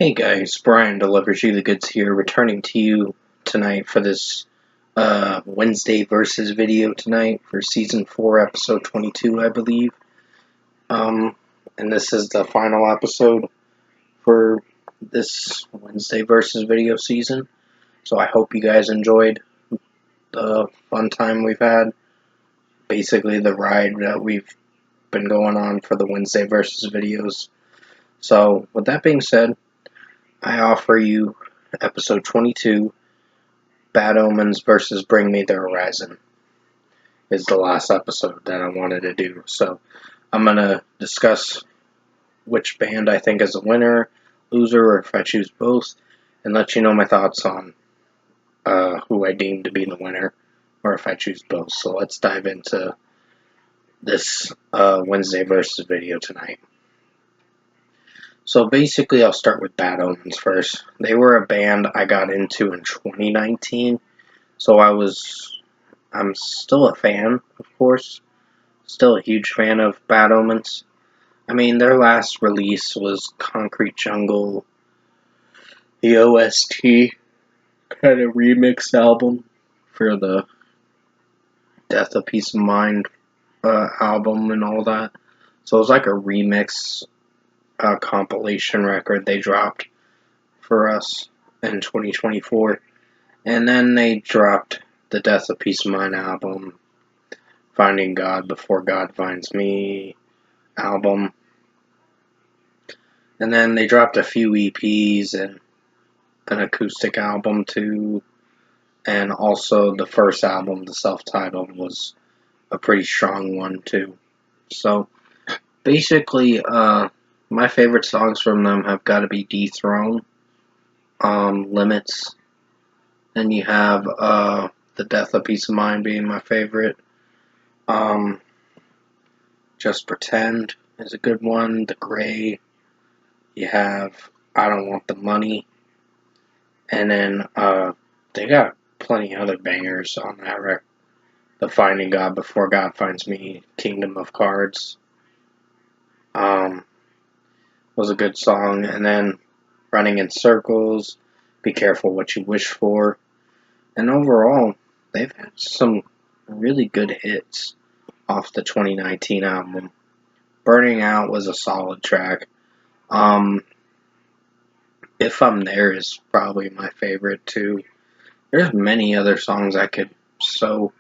Hey guys, Brian delivers you the goods here, returning to you tonight for this Wednesday versus video tonight for season 4, episode 22, I believe. Um, and this is the final episode for this Wednesday versus video season. So I hope you guys enjoyed the fun time we've had. Basically, the ride that we've been going on for the Wednesday versus videos. So, with that being said, I offer you episode 22. Bad Omens versus Bring Me the Horizon is the last episode that I wanted to do. So I'm going to discuss which band I think is a winner, loser, or if I choose both, and let you know my thoughts on who I deem to be the winner, or if I choose both. So let's dive into this Wednesday versus video tonight. So basically, I'll start with Bad Omens first. They were a band I got into in 2019, so I'm still a fan, of course. Still a huge fan of Bad Omens. I mean, their last release was Concrete Jungle, the OST kind of remix album for the Death of Peace of Mind album and all that. So it was like a remix compilation record they dropped for us in 2024. And then they dropped the Death of Peace of Mind album, Finding God Before God Finds Me album. And then they dropped a few EPs and an acoustic album too. And also the first album, the self-titled, was a pretty strong one too. So basically, my favorite songs from them have got to be Dethrone, Limits. Then you have The Death of Peace of Mind being my favorite. Just Pretend is a good one. The Gray. You have I Don't Want the Money. And then they got plenty of other bangers on that record. The Finding God Before God Finds Me, Kingdom of Cards, was a good song. And then Running in Circles, Be Careful What You Wish For. And overall, they've had some really good hits off the 2019 album. Burning Out was a solid track. If I'm There is probably my favorite too. There's many other songs I could so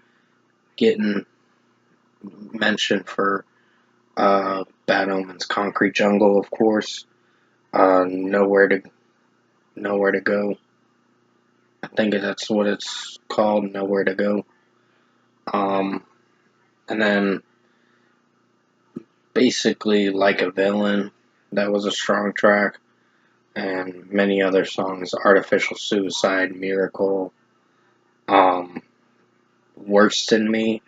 get in mention for Bad Omens. Concrete Jungle, of course. Nowhere to Go. I think that's what it's called. Nowhere to Go. And then basically Like a Villain. That was a strong track. And many other songs. Artificial Suicide, Miracle. Worst in Me,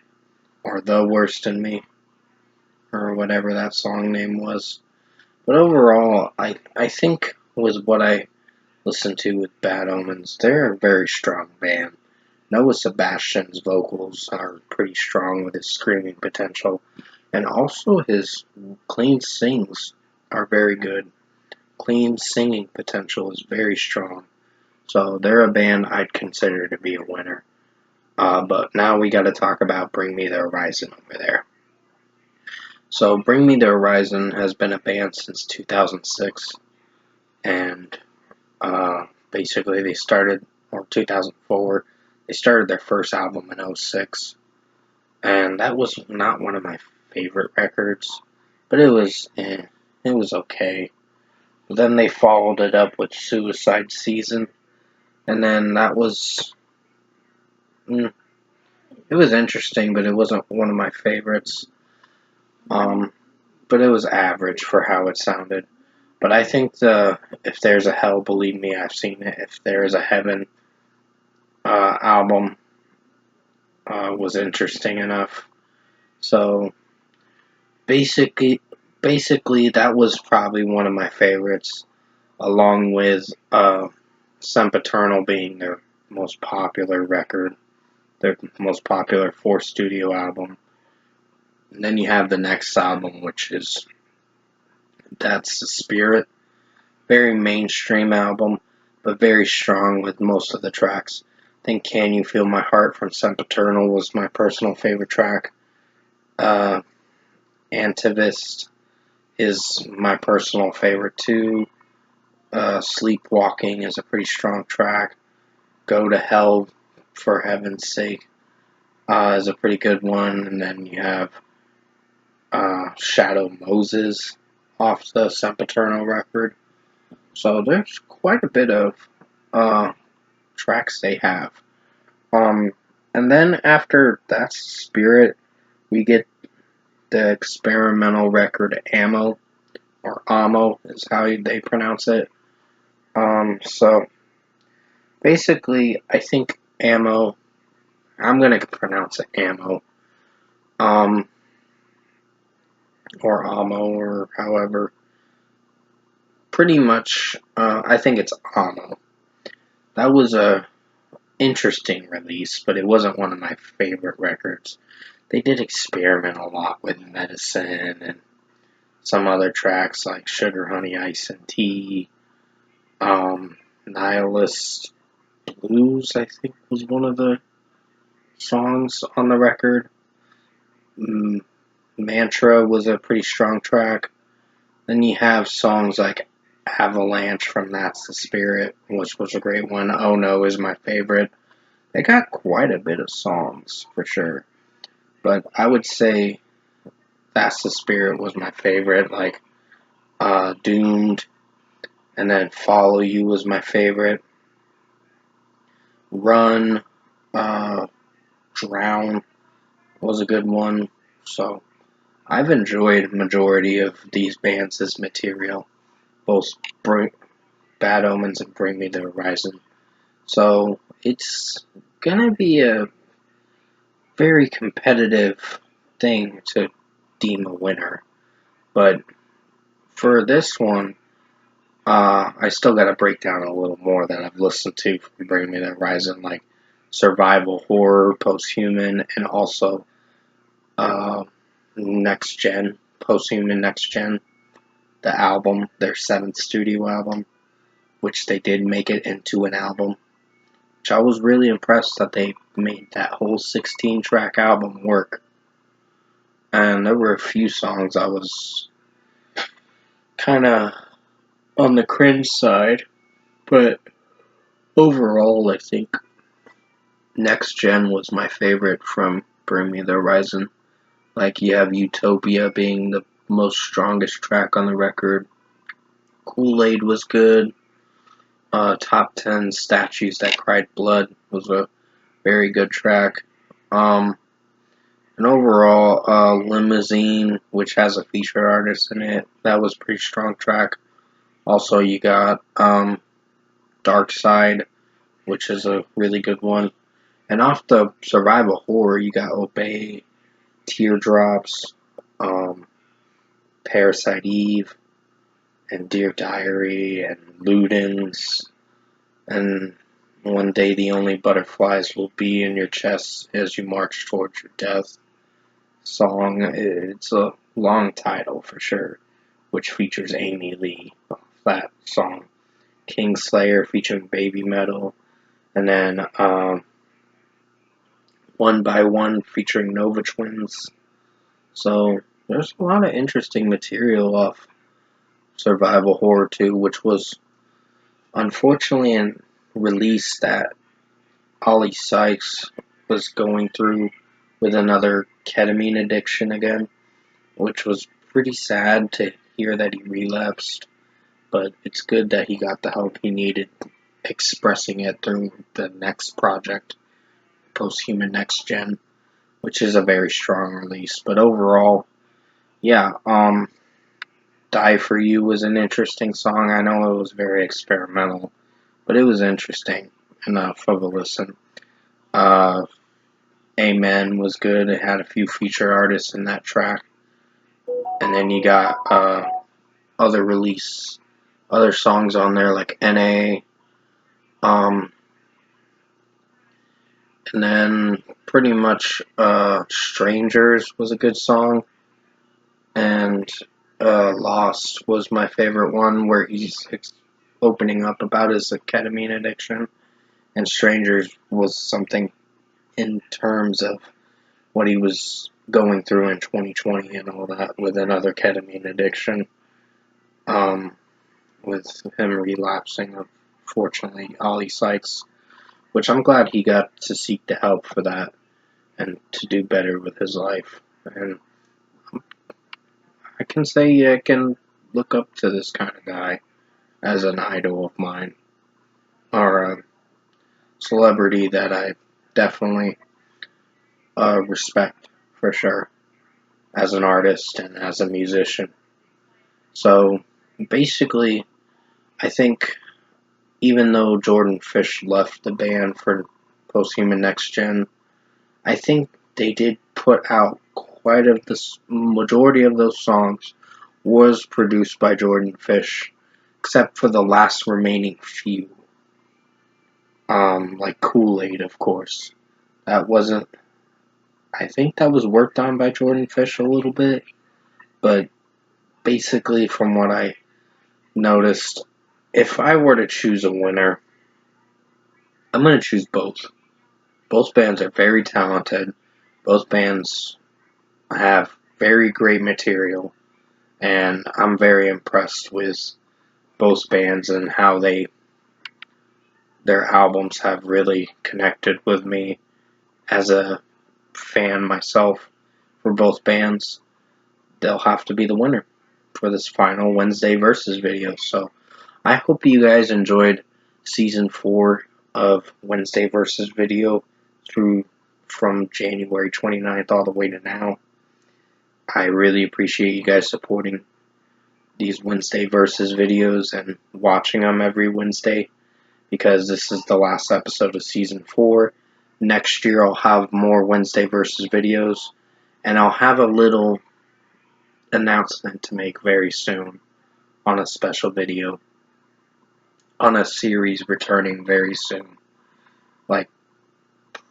or The Worst in Me, or whatever that song name was. But overall, I think was what I listened to with Bad Omens. They're a very strong band. Noah Sebastian's vocals are pretty strong with his screaming potential, and also his clean sings are very good. Clean singing potential is very strong. So they're a band I'd consider to be a winner. But now we got to talk about Bring Me the Horizon over there. So Bring Me the Horizon has been a band since 2006, and basically they started, or 2004, they started their first album in '06, and that was not one of my favorite records, but it was okay. But then they followed it up with Suicide Season, and then that was, it was interesting, but it wasn't one of my favorites. But it was average for how it sounded. But I think the If There's a Hell, Believe Me, I've Seen It. If There Is a Heaven album was interesting enough. So basically, that was probably one of my favorites, along with Sempiternal being their most popular record, their most popular 4 studio album. And then you have the next album, which is That's the Spirit. very mainstream album, but very strong with most of the tracks. I think Can You Feel My Heart from Sempiternal was my personal favorite track. Antivist is my personal favorite too. Sleepwalking is a pretty strong track. Go to Hell, for heaven's sake, is a pretty good one. And then you have Shadow Moses off the Sempiternal record. So there's quite a bit of tracks they have. And then after That's the Spirit, we get the experimental record Ammo, or Amo is how they pronounce it. So basically, I think Ammo, I'm going to pronounce it Ammo, or Amo, or however. Pretty much, I think it's Amo. That was a interesting release, but it wasn't one of my favorite records. They did experiment a lot with Medicine and some other tracks like Sugar, Honey, Ice, and Tea. Nihilist Blues, I think, was one of the songs on the record. Mantra was a pretty strong track. Then you have songs like Avalanche from That's the Spirit, which was a great one. Oh No is my favorite. They got quite a bit of songs, for sure. But I would say That's the Spirit was my favorite. Like, Doomed, and then Follow You was my favorite. Run, Drown was a good one. So I've enjoyed majority of these bands' material, both Bad Omens and Bring Me the Horizon. So it's gonna be a very competitive thing to deem a winner. But for this one, I still gotta break down a little more that I've listened to from Bring Me the Horizon, like Survival Horror, Posthuman, and also Next Gen, Posthuman Next Gen, the album, their 7th studio album, which they did make it into an album, which I was really impressed that they made that whole 16-track album work. And there were a few songs I was kind of on the cringe side, but overall, I think Next Gen was my favorite from Bring Me the Horizon. Like, you have Utopia being the most strongest track on the record. Kool-Aid was good. Top 10 Statues That Cried Blood was a very good track. And overall, Limousine, which has a featured artist in it, that was a pretty strong track. Also, you got Dark Side, which is a really good one. And off the Survival Horror, you got Obey, Teardrops, Parasite Eve, and Dear Diary, and Ludens, and One Day the Only Butterflies Will Be in Your Chest as You March Towards Your Death song. It's a long title for sure, which features Amy Lee, that song. Kingslayer featuring Baby Metal, and then One by One featuring Nova Twins. So there's a lot of interesting material off Survival Horror 2, which was unfortunately a release that Ollie Sykes was going through with another ketamine addiction again, which was pretty sad to hear that he relapsed, but it's good that he got the help he needed expressing it through the next project, Posthuman Next Gen, which is a very strong release. But overall, yeah, Die For You was an interesting song. I know it was very experimental, but it was interesting enough of a listen. Amen was good. It had a few featured artists in that track. And then you got other songs on there like NA. And then pretty much Strangers was a good song. And Lost was my favorite one, where he's opening up about his ketamine addiction, and Strangers was something in terms of what he was going through in 2020 and all that with another ketamine addiction, with him relapsing, unfortunately, Ollie Sykes, which I'm glad he got to seek the help for that and to do better with his life. And I can say I can look up to this kind of guy as an idol of mine, or a celebrity that I definitely respect for sure as an artist and as a musician. So basically, I think even though Jordan Fish left the band for Posthuman Next Gen, I think they did put out quite of the majority of those songs was produced by Jordan Fish, except for the last remaining few. Like Kool-Aid, of course. That wasn't. I think that was worked on by Jordan Fish a little bit, but basically, from what I noticed, if I were to choose a winner, I'm going to choose both. Both bands are very talented. Both bands have very great material, and I'm very impressed with both bands and how their albums have really connected with me as a fan myself for both bands. They'll have to be the winner for this final Wednesday Versus video. So I hope you guys enjoyed season 4 of Wednesday Versus video through from January 29th all the way to now. I really appreciate you guys supporting these Wednesday Versus videos and watching them every Wednesday, because this is the last episode of season 4. Next year I'll have more Wednesday Versus videos, and I'll have a little announcement to make very soon on a special video, on a series returning very soon, like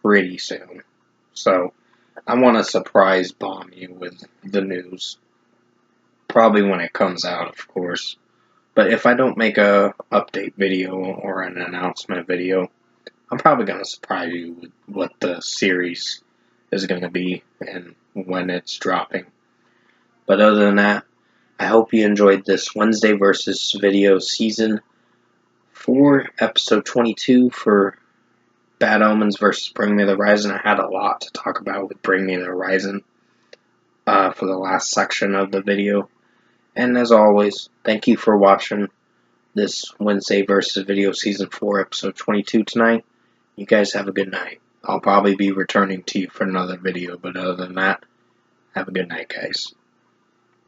pretty soon. So I want to surprise bomb you with the news, probably when it comes out, of course. But if I don't make a update video or an announcement video, I'm probably going to surprise you with what the series is going to be and when it's dropping. But other than that, I hope you enjoyed this Wednesday Versus video season 4, episode 22 for Bad Omens versus Bring Me the Horizon. I had a lot to talk about with Bring Me the Horizon for the last section of the video. And as always, thank you for watching this Wednesday Versus video season 4, episode 22 tonight. You guys have a good night. I'll probably be returning to you for another video, but other than that, have a good night, guys.